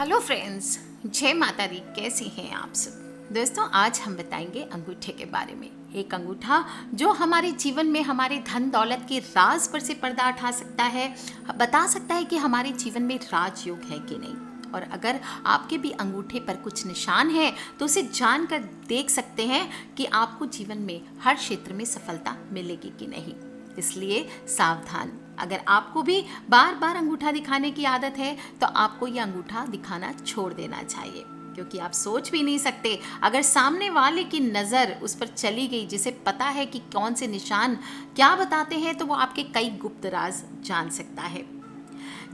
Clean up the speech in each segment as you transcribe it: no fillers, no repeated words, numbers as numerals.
Hello friends, जय माता दी। कैसे हैं आप सब दोस्तों? आज हम बताएंगे अंगूठे के बारे में। एक अंगूठा जो हमारे जीवन में हमारे धन दौलत के राज पर से पर्दा उठा सकता है, बता सकता है कि हमारे जीवन में राजयोग है कि नहीं। और अगर आपके भी अंगूठे पर कुछ निशान है तो उसे जानकर देख सकते हैं कि आपको जीवन में हर क्षेत्र में सफलता मिलेगी कि नहीं। इसलिए सावधान। अगर आपको भी बार बार अंगूठा दिखाने की आदत है तो आपको ये अंगूठा दिखाना छोड़ देना चाहिए, क्योंकि आप सोच भी नहीं सकते अगर सामने वाले की नज़र उस पर चली गई, जिसे पता है कि कौन से निशान क्या बताते हैं, तो वो आपके कई गुप्त राज जान सकता है।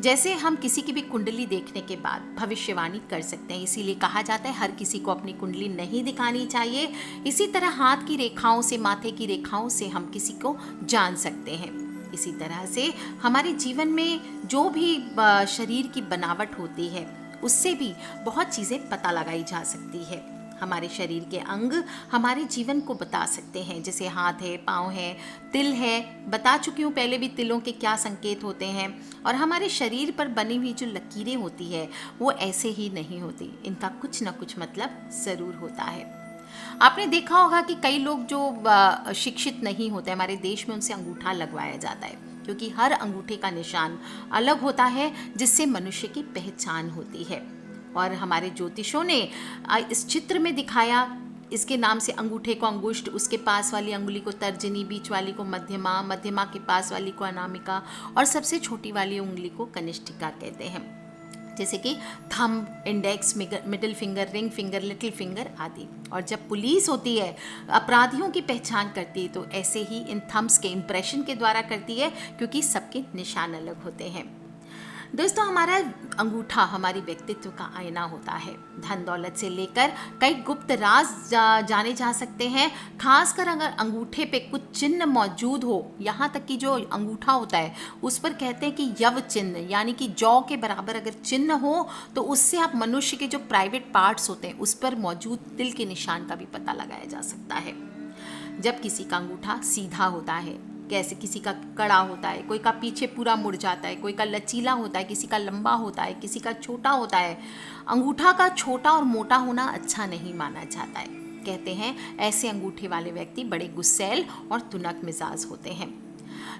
जैसे हम किसी की भी कुंडली देखने के बाद भविष्यवाणी कर सकते हैं, इसीलिए कहा जाता है हर किसी को अपनी कुंडली नहीं दिखानी चाहिए। इसी तरह हाथ की रेखाओं से, माथे की रेखाओं से हम किसी को जान सकते हैं। इसी तरह से हमारे जीवन में जो भी शरीर की बनावट होती है उससे भी बहुत चीज़ें पता लगाई जा सकती है। हमारे शरीर के अंग हमारे जीवन को बता सकते हैं, जैसे हाथ है, पाँव है, तिल है। बता चुकी हूँ पहले भी तिलों के क्या संकेत होते हैं। और हमारे शरीर पर बनी हुई जो लकीरें होती है वो ऐसे ही नहीं होती, इनका कुछ ना कुछ मतलब ज़रूर होता है। आपने देखा होगा कि कई लोग जो शिक्षित नहीं होते हमारे देश में, उनसे अंगूठा लगवाया जाता है, क्योंकि हर अंगूठे का निशान अलग होता है जिससे मनुष्य की पहचान होती है। और हमारे ज्योतिषों ने इस चित्र में दिखाया, इसके नाम से अंगूठे को अंगुष्ठ, उसके पास वाली अंगुली को तर्जनी, बीच वाली को मध्यमा, मध्यमा के पास वाली को अनामिका और सबसे छोटी वाली उंगली को कनिष्ठिका कहते हैं। जैसे कि thumb, index, middle finger, ring finger, little finger आदि। और जब पुलिस होती है अपराधियों की पहचान करती है तो ऐसे ही इन थंब्स के इम्प्रेशन के द्वारा करती है, क्योंकि सबके निशान अलग होते हैं। दोस्तों, हमारा अंगूठा हमारी व्यक्तित्व का आईना होता है। धन दौलत से लेकर कई गुप्त राज जाने जा सकते हैं। खासकर अगर अंगूठे पे कुछ चिन्ह मौजूद हो, यहाँ तक कि जो अंगूठा होता है उस पर कहते हैं कि यव चिन्ह, यानी कि जौ के बराबर अगर चिन्ह हो तो उससे आप मनुष्य के जो प्राइवेट पार्ट्स होते हैं उस पर मौजूद तिल के निशान का भी पता लगाया जा सकता है। जब किसी का अंगूठा सीधा होता है, कैसे किसी का कड़ा होता है, कोई का पीछे पूरा मुड़ जाता है, कोई का लचीला होता है, किसी का लंबा होता है, किसी का छोटा होता है। अंगूठा का छोटा और मोटा होना अच्छा नहीं माना जाता है। कहते हैं ऐसे अंगूठे वाले व्यक्ति बड़े गुस्सैल और तुनक मिजाज होते हैं,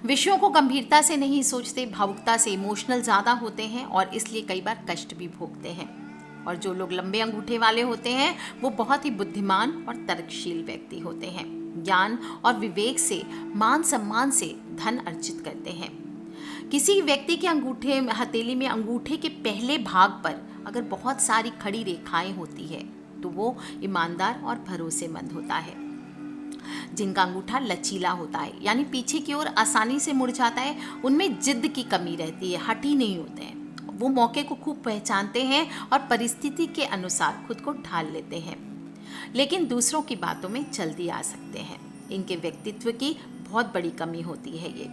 विषयों को गंभीरता से नहीं सोचते, भावुकता से इमोशनल ज़्यादा होते हैं और इसलिए कई बार कष्ट भी भोगते हैं। और जो लोग लंबे अंगूठे वाले होते हैं वो बहुत ही बुद्धिमान और तर्कशील व्यक्ति होते हैं। ज्ञान और विवेक से, मान सम्मान से धन अर्जित करते हैं। किसी व्यक्ति के अंगूठे, हथेली में अंगूठे के पहले भाग पर अगर बहुत सारी खड़ी रेखाएं होती है तो वो ईमानदार और भरोसेमंद होता है। जिनका अंगूठा लचीला होता है, यानी पीछे की ओर आसानी से मुड़ जाता है, उनमें जिद्द की कमी रहती है, हठी नहीं होते हैं। वो मौके को खूब पहचानते हैं और परिस्थिति के अनुसार खुद को ढाल लेते हैं, लेकिन दूसरों की बातों में जल्दी आ सकते हैं। इनके व्यक्तित्व की बहुत बड़ी कमी होती है ये।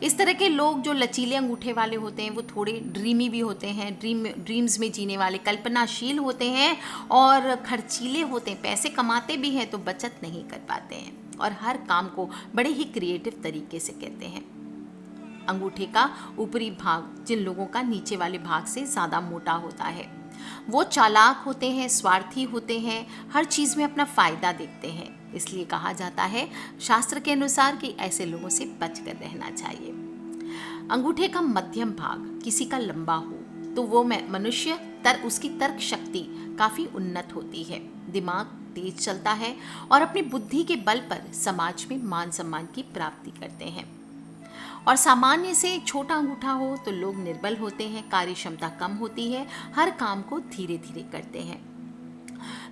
इस तरह के लोग जो लचीले अंगूठे वाले होते हैं वो थोड़े ड्रीमी भी होते हैं, ड्रीम्स में जीने वाले, कल्पनाशील होते हैं और खर्चीले होते हैं। पैसे कमाते भी हैं तो बचत नहीं कर पाते हैं और हर काम को बड़े ही क्रिएटिव तरीके से कहते हैं। अंगूठे का ऊपरी भाग जिन लोगों का नीचे वाले भाग से ज़्यादा मोटा होता है वो चालाक होते हैं, स्वार्थी होते हैं, हर चीज़ में अपना फ़ायदा देखते हैं। इसलिए कहा जाता है शास्त्र के अनुसार कि ऐसे लोगों से बचकर रहना चाहिए। अंगूठे का मध्यम भाग किसी का लंबा हो तो वो मनुष्य उसकी तर्क शक्ति काफ़ी उन्नत होती है, दिमाग तेज चलता है और अपनी बुद्धि के बल पर समाज में मान सम्मान की प्राप्ति करते हैं। और सामान्य से छोटा अंगूठा हो तो लोग निर्बल होते हैं, कार्य क्षमता कम होती है, हर काम को धीरे धीरे करते हैं।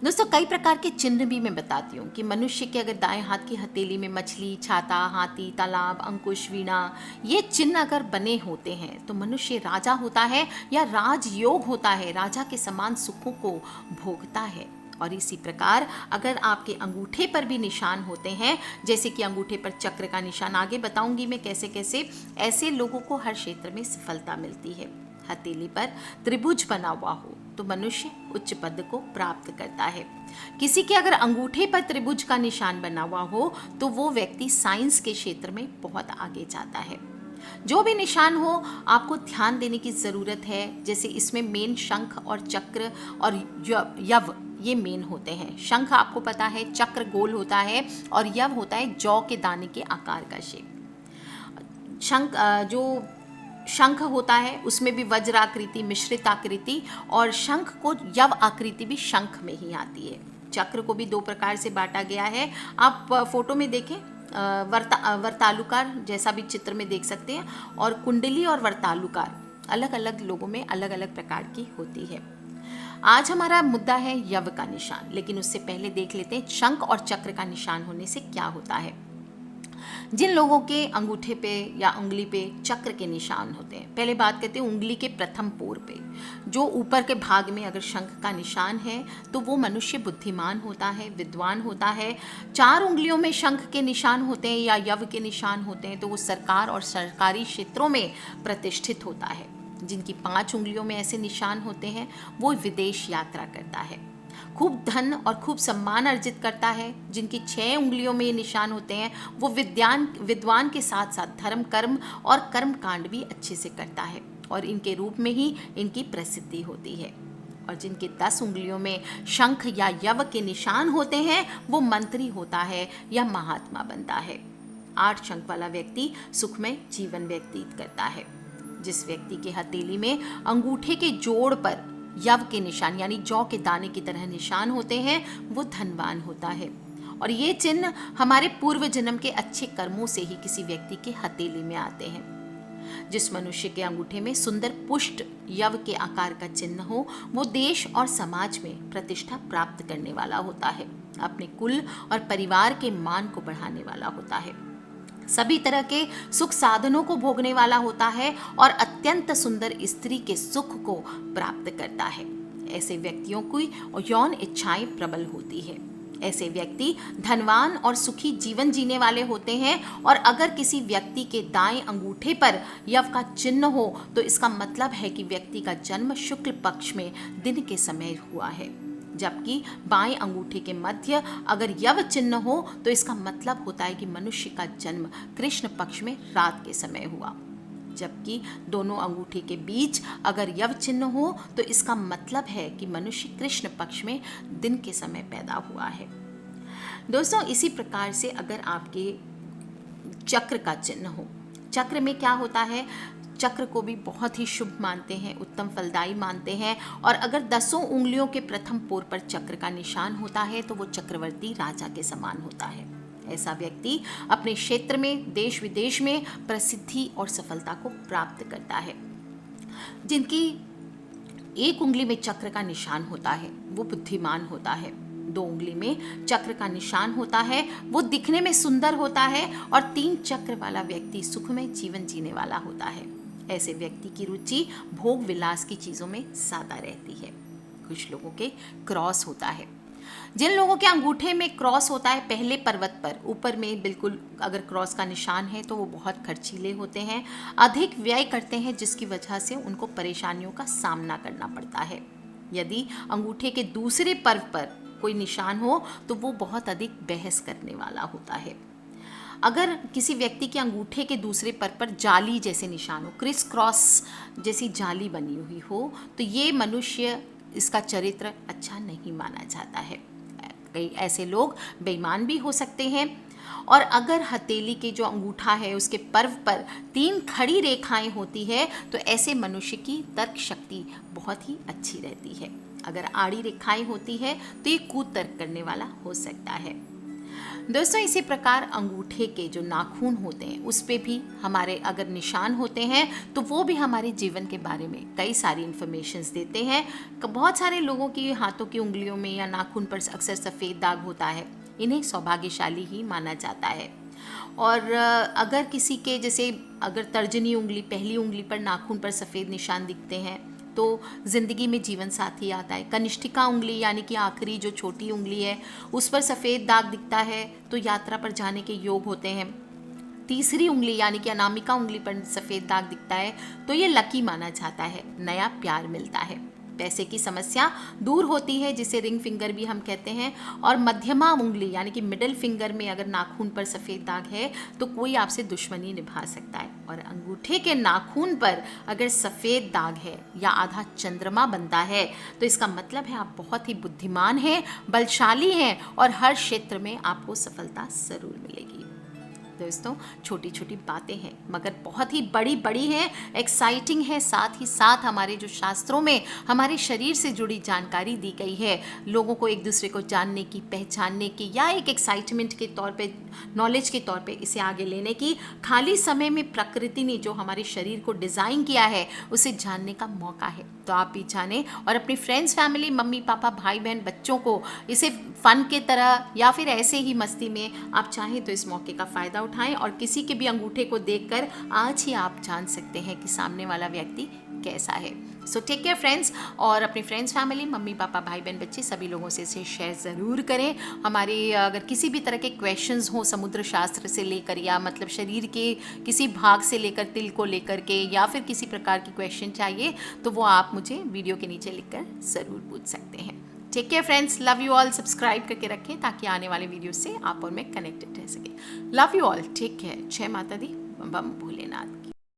दोस्तों, कई प्रकार के चिन्ह भी मैं बताती हूँ कि मनुष्य के अगर दाएं हाथ की हथेली में मछली, छाता, हाथी, तालाब, अंकुश, वीणा, ये चिन्ह अगर बने होते हैं तो मनुष्य राजा होता है या राजयोग होता है, राजा के समान सुखों को भोगता है। और इसी प्रकार अगर आपके अंगूठे पर भी निशान होते हैं, जैसे कि अंगूठे पर चक्र का निशान, आगे बताऊंगी मैं कैसे कैसे, ऐसे लोगों को हर क्षेत्र में सफलता मिलती है। हथेली पर त्रिभुज बना हुआ हो तो मनुष्य उच्च पद को प्राप्त करता है। किसी के अगर अंगूठे पर त्रिभुज का निशान बना हुआ हो तो वो व्यक्ति साइंस के क्षेत्र में बहुत आगे जाता है। जो भी निशान हो, आपको ध्यान देने की ज़रूरत है। जैसे इसमें मेन शंख और चक्र और यव ये मेन होते हैं। शंख आपको पता है, चक्र गोल होता है और यव होता है जौ के दाने के आकार का शेप। जो शंख होता है उसमें भी वज्र आकृति, मिश्रित आकृति, और शंख को यव आकृति भी शंख में ही आती है। चक्र को भी 2 प्रकार से बांटा गया है। आप फोटो में देखें, वर्तालुकार जैसा भी चित्र में देख सकते हैं, और कुंडली और वर्तालुकार अलग अलग लोगों में अलग अलग प्रकार की होती है। आज हमारा मुद्दा है यव का निशान, लेकिन उससे पहले देख लेते हैं शंख और चक्र का निशान होने से क्या होता है। जिन लोगों के अंगूठे पे या उंगली पे चक्र के निशान होते हैं, पहले बात करते हैं उंगली के प्रथम पोर पे, जो ऊपर के भाग में अगर शंख का निशान है तो वो मनुष्य बुद्धिमान होता है, विद्वान होता है। 4 उंगलियों में शंख के निशान होते हैं या यव के निशान होते हैं तो वो सरकार और सरकारी क्षेत्रों में प्रतिष्ठित होता है। जिनकी 5 उंगलियों में ऐसे निशान होते हैं वो विदेश यात्रा करता है, खूब धन और खूब सम्मान अर्जित करता है। जिनकी 6 उंगलियों में ये निशान होते हैं वो विद्वान के साथ साथ धर्म, कर्म और कर्म कांड भी अच्छे से करता है और इनके रूप में ही इनकी प्रसिद्धि होती है। और जिनके 10 उंगलियों में शंख या यव के निशान होते हैं वो मंत्री होता है या महात्मा बनता है। 8 शंख वाला व्यक्ति सुखमय जीवन व्यतीत करता है। जिस व्यक्ति के हथेली में अंगूठे के जोड़ पर यव के निशान यानी जौ के दाने की तरह निशान होते हैं वो धनवान होता है। और ये चिन्ह हमारे पूर्व जन्म के अच्छे कर्मों से ही किसी व्यक्ति के हथेली में आते हैं। जिस मनुष्य के अंगूठे में सुंदर पुष्ट यव के आकार का चिन्ह हो वो देश और समाज में प्रतिष्ठा प्राप्त करने वाला होता है, अपने कुल और परिवार के मान को बढ़ाने वाला होता है, सभी तरह के सुख साधनों को भोगने वाला होता है और अत्यंत सुंदर स्त्री के सुख को प्राप्त करता है। ऐसे व्यक्तियों की यौन इच्छाएं प्रबल होती है। ऐसे व्यक्ति धनवान और सुखी जीवन जीने वाले होते हैं। और अगर किसी व्यक्ति के दाएं अंगूठे पर यव का चिन्ह हो तो इसका मतलब है कि व्यक्ति का जन्म शुक्ल पक्ष में दिन के समय हुआ है, जबकि बाएं अंगूठे के मध्य अगर यव चिन्ह हो तो इसका मतलब होता है कि मनुष्य का जन्म कृष्ण पक्ष में रात के समय हुआ। जबकि दोनों अंगूठे के बीच अगर यव चिन्ह हो तो इसका मतलब है कि मनुष्य कृष्ण पक्ष में दिन के समय पैदा हुआ है। दोस्तों, इसी प्रकार से अगर आपके चक्र का चिन्ह हो, चक्र में क्या होता है, चक्र को भी बहुत ही शुभ मानते हैं, उत्तम फलदायी मानते हैं। और अगर 10 उंगलियों के प्रथम पोर पर चक्र का निशान होता है तो वो चक्रवर्ती राजा के समान होता है। ऐसा व्यक्ति अपने क्षेत्र में देश विदेश में प्रसिद्धि और सफलता को प्राप्त करता है। जिनकी 1 उंगली में चक्र का निशान होता है वो बुद्धिमान होता है, 2 उंगली में चक्र का निशान होता है वो दिखने में सुंदर होता है, और 3 चक्र वाला व्यक्ति सुखमय जीवन जीने वाला होता है। ऐसे व्यक्ति की रुचि भोग विलास की चीज़ों में ज़्यादा रहती है। कुछ लोगों के क्रॉस होता है। जिन लोगों के अंगूठे में क्रॉस होता है पहले पर्वत पर ऊपर में बिल्कुल अगर क्रॉस का निशान है तो वो बहुत खर्चीले होते हैं, अधिक व्यय करते हैं, जिसकी वजह से उनको परेशानियों का सामना करना पड़ता है। यदि अंगूठे के दूसरे पर्व पर कोई निशान हो तो वो बहुत अधिक बहस करने वाला होता है। अगर किसी व्यक्ति के अंगूठे के दूसरे पर जाली जैसे निशान हो, क्रिस क्रॉस जैसी जाली बनी हुई हो, तो ये मनुष्य, इसका चरित्र अच्छा नहीं माना जाता है। कई ऐसे लोग बेईमान भी हो सकते हैं। और अगर हथेली के जो अंगूठा है उसके पर्व पर 3 खड़ी रेखाएं होती है तो ऐसे मनुष्य की तर्क शक्ति बहुत ही अच्छी रहती है। अगर आड़ी रेखाएं होती है तो ये कुतर्क करने वाला हो सकता है। दोस्तों, इसी प्रकार अंगूठे के जो नाखून होते हैं उस पे भी हमारे अगर निशान होते हैं तो वो भी हमारे जीवन के बारे में कई सारी इन्फॉर्मेशंस देते हैं। बहुत सारे लोगों की हाथों की उंगलियों में या नाखून पर अक्सर सफ़ेद दाग होता है, इन्हें सौभाग्यशाली ही माना जाता है। और अगर किसी के जैसे अगर तर्जनी उंगली, पहली उंगली पर नाखून पर सफ़ेद निशान दिखते हैं तो ज़िंदगी में जीवन साथी आता है। कनिष्ठिका उंगली यानी कि आखिरी जो छोटी उंगली है उस पर सफ़ेद दाग दिखता है तो यात्रा पर जाने के योग होते हैं। तीसरी उंगली यानी कि अनामिका उंगली पर सफ़ेद दाग दिखता है तो ये लकी माना जाता है, नया प्यार मिलता है। पैसे की समस्या दूर होती है, जिसे रिंग फिंगर भी हम कहते हैं। और मध्यमा उंगली यानी कि मिडिल फिंगर में अगर नाखून पर सफ़ेद दाग है तो कोई आपसे दुश्मनी निभा सकता है। और अंगूठे के नाखून पर अगर सफ़ेद दाग है या आधा चंद्रमा बनता है तो इसका मतलब है आप बहुत ही बुद्धिमान हैं, बलशाली हैं और हर क्षेत्र में आपको सफलता ज़रूर मिलेगी। दोस्तों, छोटी छोटी बातें हैं मगर बहुत ही बड़ी बड़ी हैं, एक्साइटिंग है। साथ ही साथ हमारे जो शास्त्रों में हमारे शरीर से जुड़ी जानकारी दी गई है, लोगों को एक दूसरे को जानने की, पहचानने की, या एक एक्साइटमेंट के तौर पे, नॉलेज के तौर पे इसे आगे लेने की। खाली समय में प्रकृति ने जो हमारे शरीर को डिज़ाइन किया है उसे जानने का मौका है, तो आप भी जानें और अपनी फ्रेंड्स, फैमिली, मम्मी पापा, भाई बहन, बच्चों को इसे फ़न के तरह या फिर ऐसे ही मस्ती में आप चाहें तो इस मौके का फ़ायदा उठाएं। और किसी के भी अंगूठे को देखकर आज ही आप जान सकते हैं कि सामने वाला व्यक्ति कैसा है। सो टेक केयर फ्रेंड्स, और अपने फ्रेंड्स, फैमिली, मम्मी पापा, भाई बहन, बच्चे सभी लोगों से इसे शेयर ज़रूर करें। हमारे अगर किसी भी तरह के क्वेश्चंस हो समुद्र शास्त्र से लेकर, या मतलब शरीर के किसी भाग से लेकर, तिल को लेकर के, या फिर किसी प्रकार की क्वेश्चन चाहिए तो वो आप मुझे वीडियो के नीचे लिखकर ज़रूर पूछ सकते हैं। Take care friends, love you all. Subscribe करके रखें ताकि आने वाले वीडियो से आप और मैं कनेक्टेड रह सकें। Love you all, take care. जय माता दी, बम भोलेनाथ।